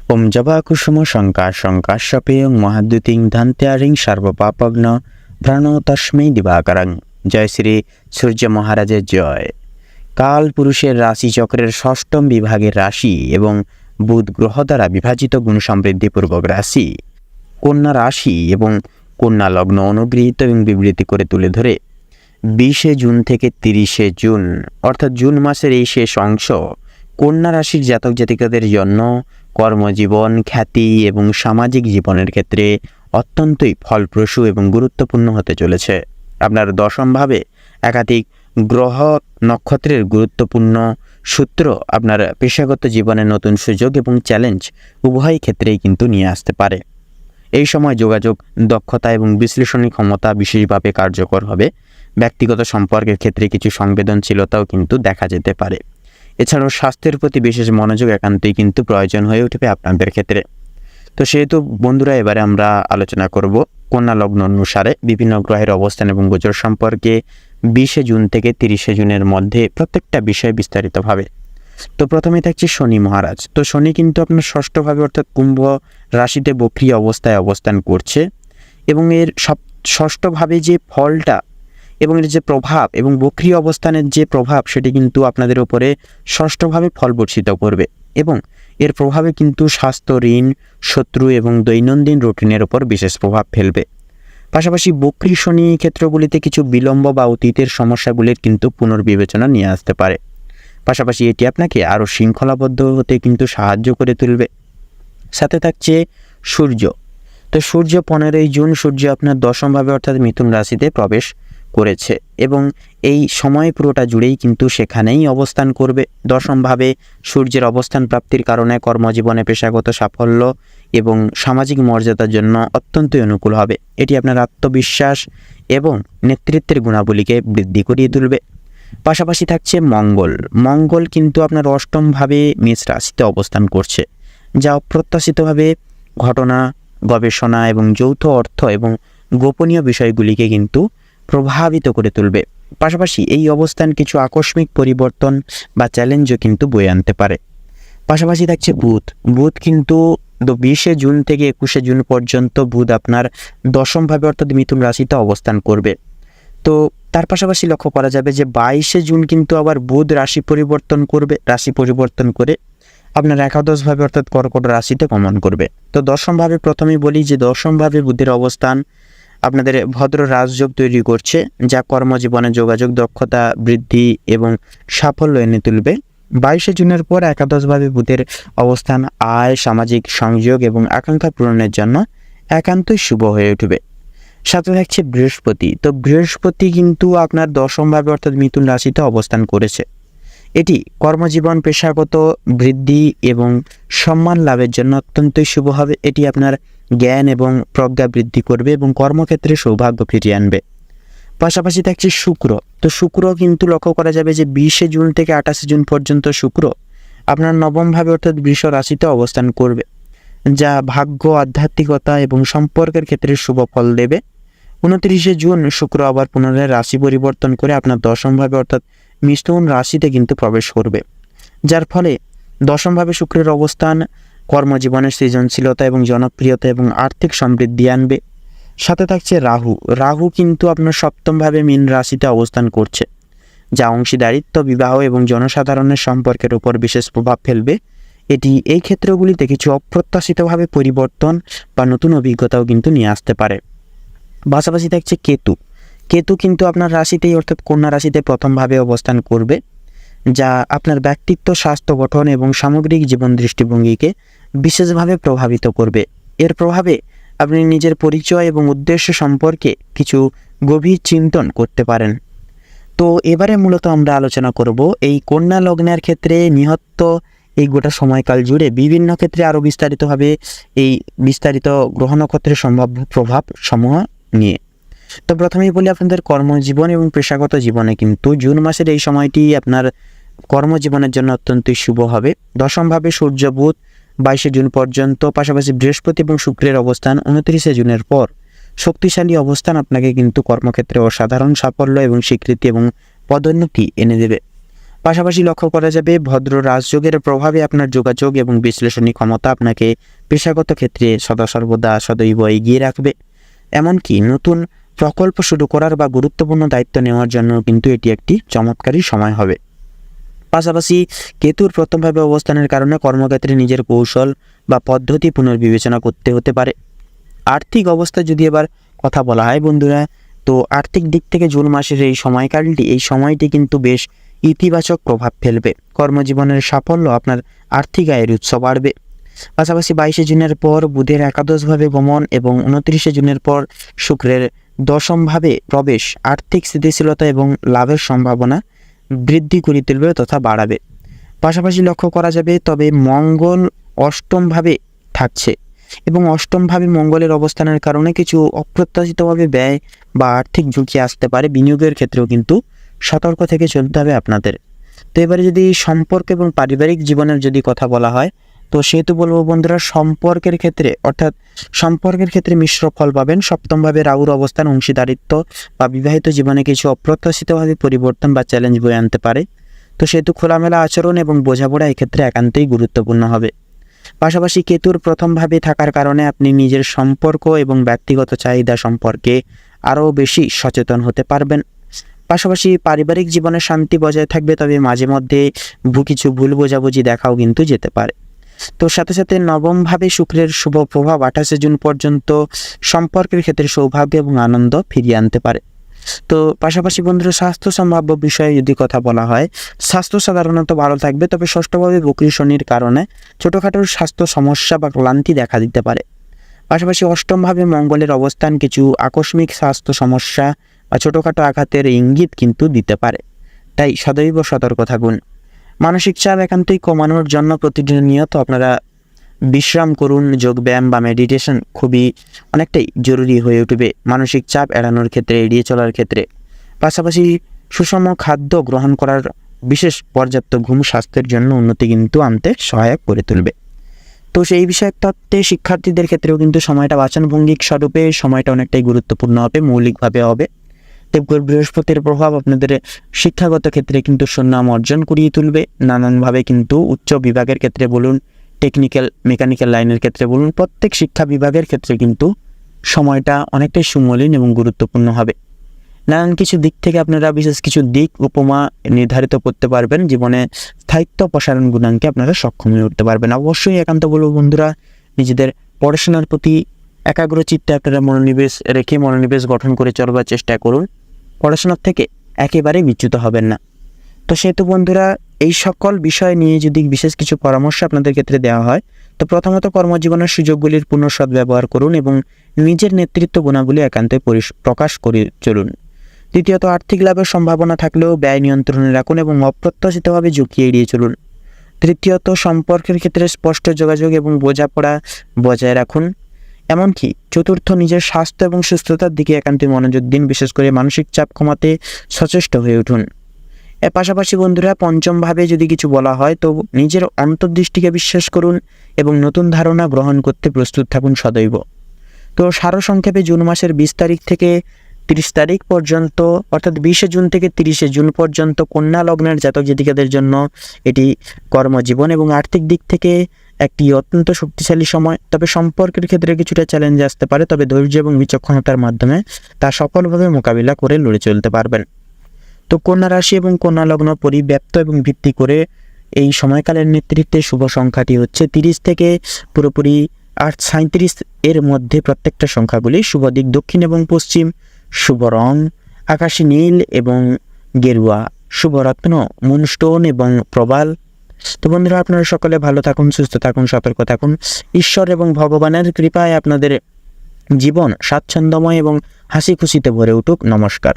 ওম জবা কুসুম শঙ্কাশ্যপেয়ং মহাদ্যুতিং ধান্ত্যারিং সর্বপাপগ্ন প্রাণো তস্মৈ দিবাকরং। জয় শ্রী সূর্য মহারাজের জয়। কাল পুরুষের রাশিচক্রের ষষ্ঠম বিভাগের রাশি এবং বুধ গ্রহ দ্বারা বিভাজিত গুণ সমৃদ্ধিপূর্বক রাশি কন্যা রাশি এবং কন্যা লগ্ন অনুগৃহীত এবং বিবৃতি করে তুলে ধরে 20 জুন থেকে 30 জুন অর্থাৎ জুন মাসের এই শেষ অংশ কন্যা রাশির জাতক জাতিকাদের জন্য কর্মজীবন, খ্যাতি এবং সামাজিক জীবনের ক্ষেত্রে অত্যন্তই ফলপ্রসূ এবং গুরুত্বপূর্ণ হতে চলেছে। আপনার দশমভাবে একাধিক গ্রহ নক্ষত্রের গুরুত্বপূর্ণ সূত্র আপনার পেশাগত জীবনে নতুন সুযোগ এবং চ্যালেঞ্জ উভয় ক্ষেত্রেই কিন্তু নিয়ে আসতে পারে। এই সময় যোগাযোগ দক্ষতা এবং বিশ্লেষণী ক্ষমতা বিশেষভাবে কার্যকর হবে। ব্যক্তিগত সম্পর্কের ক্ষেত্রে কিছু সংবেদনশীলতাও কিন্তু দেখা যেতে পারে। এছাড়াও স্বাস্থ্যের প্রতি বিশেষ মনোযোগ একান্তই কিন্তু প্রয়োজন হয়ে উঠবে আপনাদের ক্ষেত্রে। তো সেহেতু বন্ধুরা, এবারে আমরা আলোচনা করব কন্যা লগ্ন অনুসারে বিভিন্ন গ্রহের অবস্থান এবং গোচর সম্পর্কে 20 জুন থেকে 30 জুনের মধ্যে প্রত্যেকটা বিষয় বিস্তারিতভাবে। তো প্রথমে থাকছে শনি মহারাজ। তো শনি কিন্তু আপনার ষষ্ঠভাবে অর্থাৎ কুম্ভ রাশিতে বক্রী অবস্থায় অবস্থান করছে এবং এর ষষ্ঠভাবে যে ফলটা এবং এর যে প্রভাব এবং বক্রী অবস্থানের যে প্রভাব সেটি কিন্তু আপনাদের উপরে ষষ্ঠভাবে ফল বর্ষিত করবে এবং এর প্রভাবে কিন্তু স্বাস্থ্য, ঋণ, শত্রু এবং দৈনন্দিন রুটিনের উপর বিশেষ প্রভাব ফেলবে। পাশাপাশি বক্রী শনি ক্ষেত্রগুলিতে কিছু বিলম্ব বা অতীতের সমস্যাগুলির কিন্তু পুনর্বিবেচনা নিয়ে আসতে পারে। পাশাপাশি এটি আপনাকে আরও শৃঙ্খলাবদ্ধ হতে কিন্তু সাহায্য করে তুলবে। সাথে থাকছে সূর্য। তো সূর্য 15 জুন সূর্য আপনার দশমভাবে অর্থাৎ মিথুন রাশিতে প্রবেশ করেছে এবং এই সময় পুরোটা জুড়েই কিন্তু সেখানেই অবস্থান করবে। দশমভাবে সূর্যের অবস্থান প্রাপ্তির কারণে কর্মজীবনে পেশাগত সাফল্য এবং সামাজিক মর্যাদার জন্য অত্যন্তই অনুকূল হবে। এটি আপনার আত্মবিশ্বাস এবং নেতৃত্বের গুণাবলীকে বৃদ্ধি করিয়ে তুলবে। পাশাপাশি থাকছে মঙ্গল। মঙ্গল কিন্তু আপনার অষ্টমভাবে মেষ রাশিতে অবস্থান করছে, যা অপ্রত্যাশিতভাবে ঘটনা, গবেষণা এবং যৌথ অর্থ এবং গোপনীয় বিষয়গুলিকে কিন্তু প্রভাবিত করে তুলবে। পাশাপাশি এই অবস্থান কিছু আকস্মিক পরিবর্তন বা চ্যালেঞ্জও কিন্তু বয়ে আনতে পারে। পাশাপাশি থাকছে বুধ। বুধ কিন্তু 20 জুন থেকে 21 জুন পর্যন্ত বুধ আপনার দশমভাবে অর্থাৎ মিথুন রাশিতে অবস্থান করবে। তো তার পাশাপাশি লক্ষ্য করা যাবে যে 22 জুন কিন্তু আবার বুধ রাশি পরিবর্তন করবে। রাশি পরিবর্তন করে আপনার একাদশভাবে অর্থাৎ কর্কট রাশিতে গমন করবে। তো দশমভাবে প্রথমেই বলি যে দশমভাবে বুধের অবস্থান আপনাদের ভদ্র রাজযোগ তৈরি করছে, যা কর্মজীবনে যোগাযোগ দক্ষতা বৃদ্ধি এবং সাফল্য এনে তুলবে। 22 জুনের পর একাদশভাবে বুধের অবস্থান আয়, সামাজিক সংযোগ এবং আকাঙ্ক্ষা পূরণের জন্য একান্তই শুভ হয়ে উঠবে। সাথে থাকছে বৃহস্পতি। তো বৃহস্পতি কিন্তু আপনার দশমভাবে অর্থাৎ মিথুন রাশিতে অবস্থান করেছে। এটি কর্মজীবন, পেশাগত বৃদ্ধি এবং সম্মান লাভের জন্য অত্যন্তই শুভ হবে। এটি আপনার জ্ঞান এবং প্রজ্ঞা বৃদ্ধি করবে এবং কর্মক্ষেত্রে সৌভাগ্য ফিরিয়ে আনবে। পাশাপাশি থাকছে শুক্র। তো শুক্র কিন্তু লক্ষ্য করা যাবে যে 20 জুন থেকে 28 জুন পর্যন্ত শুক্র আপনার নবমভাবে অর্থাৎ বৃষ রাশিতে অবস্থান করবে, যা ভাগ্য, আধ্যাত্মিকতা এবং সম্পর্কের ক্ষেত্রে শুভ ফল দেবে। 29 জুন শুক্র আবার পুনরায় রাশি পরিবর্তন করে আপনার দশমভাবে অর্থাৎ মিথুন রাশিতে কিন্তু প্রবেশ করবে, যার ফলে দশমভাবে শুক্রের অবস্থান কর্মজীবনের সৃজনশীলতা এবং জনপ্রিয়তা এবং আর্থিক সমৃদ্ধি আনবে। সাথে থাকছে রাহু। রাহু কিন্তু আপনার সপ্তমভাবে মীন রাশিতে অবস্থান করছে, যা অংশীদারিত্ব, বিবাহ এবং জনসাধারণের সম্পর্কের উপর বিশেষ প্রভাব ফেলবে। এটি এই ক্ষেত্রগুলিতে কিছু অপ্রত্যাশিতভাবে পরিবর্তন বা নতুন অভিজ্ঞতাও কিন্তু নিয়ে আসতে পারে। পাশাপাশি থাকছে কেতু। কেতু কিন্তু আপনার রাশিতেই অর্থাৎ কন্যা রাশিতে প্রথমভাবে অবস্থান করবে, যা আপনার ব্যক্তিত্ব, স্বাস্থ্য গঠন এবং সামগ্রিক জীবন দৃষ্টিভঙ্গিকে বিশেষভাবে প্রভাবিত করবে। এর প্রভাবে আপনি নিজের পরিচয় এবং উদ্দেশ্য সম্পর্কে কিছু গভীর চিন্তন করতে পারেন। তো এবারে মূলত আমরা আলোচনা করব এই কন্যা লগ্নের ক্ষেত্রে নিহত এই গোটা সময়কাল জুড়ে বিভিন্ন ক্ষেত্রে আরও বিস্তারিতভাবে এই বিস্তারিত গ্রহ নক্ষত্রের সম্ভাব্য প্রভাব সমূহ নিয়ে। তো প্রথমেই বলি আপনাদের কর্মজীবন এবং পেশাগত জীবনে কিন্তু জুন মাসের এই সময়টি আপনার কর্মজীবনের জন্য অত্যন্তই শুভ হবে। দশমভাবে সূর্য বুধ 22 জুন পর্যন্ত, পাশাপাশি বৃহস্পতি এবং শুক্রের অবস্থান 29 জুনের পর শক্তিশালী অবস্থান আপনাকে কিন্তু কর্মক্ষেত্রে অসাধারণ সাফল্য এবং স্বীকৃতি এবং পদোন্নতি এনে দেবে। পাশাপাশি লক্ষ্য করা যাবে ভদ্র রাজযোগের প্রভাবে আপনার যোগাযোগ এবং বিশ্লেষণী ক্ষমতা আপনাকে পেশাগত ক্ষেত্রে সর্বদা সদৈব এগিয়ে রাখবে। এমনকি নতুন প্রকল্প শুরু করার বা গুরুত্বপূর্ণ দায়িত্ব নেওয়ার জন্য কিন্তু এটি একটি চমৎকারী সময় হবে। পাশাপাশি কেতুর প্রথমভাবে অবস্থানের কারণে কর্মক্ষেত্রে নিজের কৌশল বা পদ্ধতি পুনর্বিবেচনা করতে হতে পারে। আর্থিক অবস্থা যদি এবার কথা বলা হয় বন্ধুরা, তো আর্থিক দিক থেকে জুন মাসের এই সময়টি কিন্তু বেশ ইতিবাচক প্রভাব ফেলবে। কর্মজীবনের সাফল্য, আপনার আর্থিক আয়ের উৎস বাড়বে। পাশাপাশি 22শে জুনের পর বুধের একাদশভাবে গমন এবং 29শে জুনের পর শুক্রের দশমভাবে প্রবেশ আর্থিক স্থিতিশীলতা এবং লাভের সম্ভাবনা বৃদ্ধি করে তুলবে তথা বাড়াবে। পাশাপাশি লক্ষ্য করা যাবে তবে মঙ্গল অষ্টমভাবে থাকছে এবং অষ্টমভাবে মঙ্গলের অবস্থানের কারণে কিছু অপ্রত্যাশিতভাবে ব্যয় বা আর্থিক ঝুঁকি আসতে পারে। বিনিয়োগের ক্ষেত্রেও কিন্তু সতর্ক থেকে চলতে হবে আপনাদের। তো এবারে যদি সম্পর্ক এবং পারিবারিক জীবনের যদি কথা বলা হয়, তো সেহেতু বলবো বন্ধুরা, সম্পর্কের ক্ষেত্রে মিশ্র ফল পাবেন। সপ্তমভাবে রাহুর অবস্থান অংশীদারিত্ব বা বিবাহিত জীবনে কিছু অপ্রত্যাশিতভাবে পরিবর্তন বা চ্যালেঞ্জ বয়ে আনতে পারে। তো সেহেতু খোলামেলা আচরণ এবং বোঝাপড়া এক্ষেত্রে একান্তই গুরুত্বপূর্ণ হবে। পাশাপাশি কেতুর প্রথমভাবে থাকার কারণে আপনি নিজের সম্পর্ক এবং ব্যক্তিগত চাহিদা সম্পর্কে আরও বেশি সচেতন হতে পারবেন। পাশাপাশি পারিবারিক জীবনে শান্তি বজায় থাকবে, তবে মাঝে মধ্যে কিছু ভুল বোঝাবুঝি দেখাও কিন্তু যেতে পারে। তো সাথে সাথে নবমভাবে শুক্রের শুভ প্রভাব 28শে জুন পর্যন্ত সম্পর্কের ক্ষেত্রে সৌভাগ্য এবং আনন্দ ফিরিয়ে আনতে পারে। তো পাশাপাশি বন্ধুরা, স্বাস্থ্য সম্ভাব্য বিষয়ে যদি কথা বলা হয়, স্বাস্থ্য সাধারণত ভালো থাকবে, তবে ষষ্ঠভাবে বক্রী শনির কারণে ছোটোখাটো স্বাস্থ্য সমস্যা বা ক্লান্তি দেখা দিতে পারে। পাশাপাশি অষ্টমভাবে মঙ্গলের অবস্থান কিছু আকস্মিক স্বাস্থ্য সমস্যা বা ছোটোখাটো আঘাতের ইঙ্গিত কিন্তু দিতে পারে, তাই সদৈব সতর্ক থাকুন। মানসিক চাপ একান্তই কমানোর জন্য প্রতিনিয়ত আপনারা বিশ্রাম করুন। যোগব্যায়াম বা মেডিটেশন অনেকটাই জরুরি হয়ে উঠবে মানসিক চাপ এড়ানোর ক্ষেত্রে, এড়িয়ে চলার ক্ষেত্রে। পাশাপাশি সুষম খাদ্য গ্রহণ করার বিশেষ পর্যাপ্ত ঘুম স্বাস্থ্যের জন্য উন্নতি কিন্তু আনতে সহায়ক করে তুলবে। তো সেই বিষয়ক তত্ত্বে শিক্ষার্থীদের ক্ষেত্রেও কিন্তু সময়টা বাচনভঙ্গিক স্বরূপে সময়টা অনেকটাই গুরুত্বপূর্ণ হবে, মৌলিকভাবে হবে। দেবগুরু বৃহস্পতির প্রভাব আপনাদের শিক্ষাগত ক্ষেত্রে কিন্তু সুনাম অর্জন করিয়ে তুলবে। নানানভাবে কিন্তু উচ্চ বিভাগের ক্ষেত্রে বলুন, টেকনিক্যাল মেকানিক্যাল লাইনের ক্ষেত্রে বলুন, প্রত্যেক শিক্ষা বিভাগের ক্ষেত্রে কিন্তু সময়টা অনেকটাই সুমলিন এবং গুরুত্বপূর্ণ হবে। নানান কিছু দিক থেকে আপনারা বিশেষ কিছু দিক উপমা নির্ধারিত করতে পারবেন। জীবনে স্থায়িত্ব প্রসারণ গুণাঙ্কে আপনারা সক্ষম হয়ে উঠতে পারবেন। অবশ্যই একান্ত বলবো বন্ধুরা, নিজেদের পড়াশোনার প্রতি একাগ্র চিত্তে আপনারা মনোনিবেশ গঠন করে চলবার চেষ্টা করুন। পড়াশোনার থেকে একেবারে বিচ্যুত হবেন না। তো সেহেতু বন্ধুরা, এই সকল বিষয় নিয়ে যদি বিশেষ কিছু পরামর্শ আপনাদের ক্ষেত্রে দেওয়া হয়, তো প্রথমত কর্মজীবনের সুযোগগুলির পূর্ণ সদ্ব্যবহার করুন এবং নিজের নেতৃত্ব গুণাবলী একান্তই প্রকাশ করে চলুন। দ্বিতীয়ত, আর্থিক লাভের সম্ভাবনা থাকলেও ব্যয় নিয়ন্ত্রণে রাখুন এবং অপ্রত্যাশিতভাবে ঝুঁকি এড়িয়ে চলুন। তৃতীয়ত, সম্পর্কের ক্ষেত্রে স্পষ্ট যোগাযোগ এবং বোঝাপড়া বজায় রাখুন। এমনকি চতুর্থ, নিজের স্বাস্থ্য এবং সুস্থতার দিকে একান্তই মনোযোগ দিন, বিশেষ করে মানসিক চাপ কমাতে সচেষ্ট হয়ে উঠুন। এর পাশাপাশি বন্ধুরা, পঞ্চমভাবে যদি কিছু বলা হয়, তো নিজের অন্তর্দৃষ্টিকে বিশ্বাস করুন এবং নতুন ধারণা গ্রহণ করতে প্রস্তুত থাকুন সদৈব। তো সারসংক্ষেপে জুন মাসের 20 তারিখ থেকে 30 তারিখ পর্যন্ত, অর্থাৎ 20শে জুন থেকে 30শে জুন পর্যন্ত কন্যা লগ্নের জাতক জাতিকাদের জন্য এটি কর্মজীবন এবং আর্থিক দিক থেকে একটি অত্যন্ত শক্তিশালী সময়। তবে সম্পর্কের ক্ষেত্রে কিছুটা চ্যালেঞ্জ আসতে পারে, তবে ধৈর্য এবং বিচক্ষণতার মাধ্যমে তা সফলভাবে মোকাবিলা করে লড়ে চলতে পারবেন। তো কন্যা রাশি এবং কন্যা লগ্ন পরিব্যাপ্ত এবং ভিত্তি করে এই সময়কালের নেতৃত্বে শুভ সংখ্যাটি হচ্ছে 30 থেকে পুরোপুরি 37 এর মধ্যে প্রত্যেকটা সংখ্যাগুলি শুভ দিক দক্ষিণ এবং পশ্চিম, শুভ রং আকাশী নীল এবং গেরুয়া, শুভ রত্ন মুনস্টোন এবং প্রবাল। তো বন্ধুরা, আপনারা সকলে ভালো থাকুন, সুস্থ থাকুন, সতর্ক থাকুন। ঈশ্বর এবং ভগবানের কৃপায় আপনাদের জীবন স্বাচ্ছন্দ্যময় এবং হাসি খুশিতে ভরে উঠুক। নমস্কার।